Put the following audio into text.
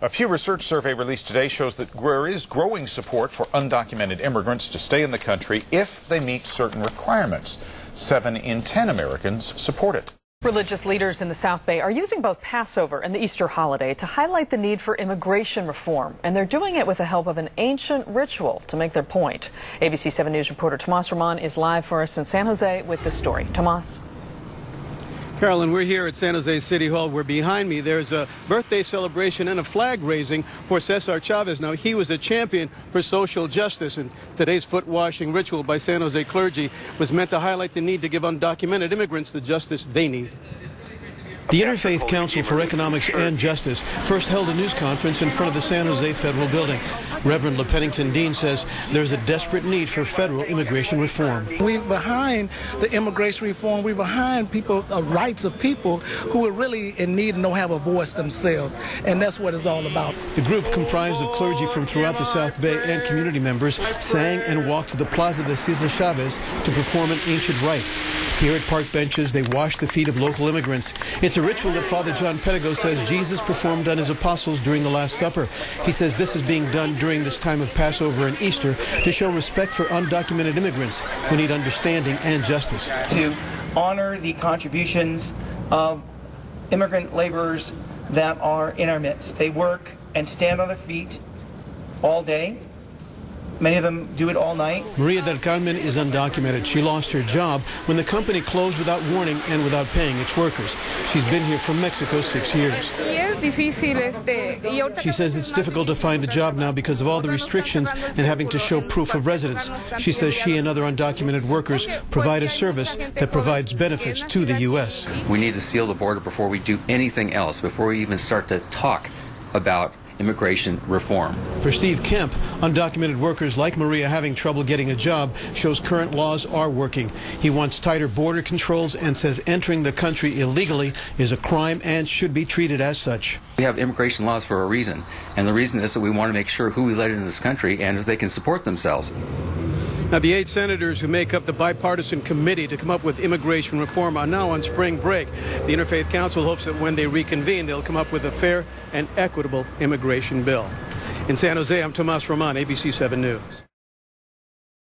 A Pew Research survey released today shows that there is growing support for undocumented immigrants to stay in the country if they meet certain requirements. 7 in 10 Americans support it. Religious leaders in the South Bay are using both Passover and the Easter holiday to highlight the need for immigration reform, and they're doing it with the help of an ancient ritual to make their point. ABC 7 News reporter Tomas is live for us in San Jose with this story. Tomas. Carolyn, we're here at San Jose City Hall, where behind me there's a birthday celebration and a flag raising for Cesar Chavez. Now, he was a champion for social justice, and today's foot washing ritual by San Jose clergy was meant to highlight the need to give undocumented immigrants the justice they need. The Interfaith Council for Economics and Justice first held a news conference in front of the San Jose Federal Building. Reverend LePennington Dean says there's a desperate need for federal immigration reform. We're behind the immigration reform. We're behind people, rights of people who are really in need and don't have a voice themselves. And that's what it's all about. The group, comprised of clergy from throughout the South Bay and community members, sang and walked to the Plaza de Cesar Chavez to perform an ancient rite. Here at park benches, they washed the feet of local immigrants. It's a ritual that Father John Pedigo says Jesus performed on his apostles during the Last Supper. He says this is being done during this time of Passover and Easter to show respect for undocumented immigrants who need understanding and justice. To honor the contributions of immigrant laborers that are in our midst. They work and stand on their feet all day. Many of them do it all night. Maria del Carmen is undocumented. She lost her job when the company closed without warning and without paying its workers. She's been here from Mexico 6 years. She says it's difficult to find a job now because of all the restrictions and having to show proof of residence. She says she and other undocumented workers provide a service that provides benefits to the U.S. We need to seal the border before we do anything else, before we even start to talk about immigration reform. For Steve Kemp, undocumented workers like Maria having trouble getting a job shows current laws are working. He wants tighter border controls and says entering the country illegally is a crime and should be treated as such. We have immigration laws for a reason, and the reason is that we want to make sure who we let into this country and if they can support themselves. Now, the 8 senators who make up the bipartisan committee to come up with immigration reform are now on spring break. The Interfaith Council hopes that when they reconvene, they'll come up with a fair and equitable immigration bill. In San Jose, I'm Tomas, ABC 7 News.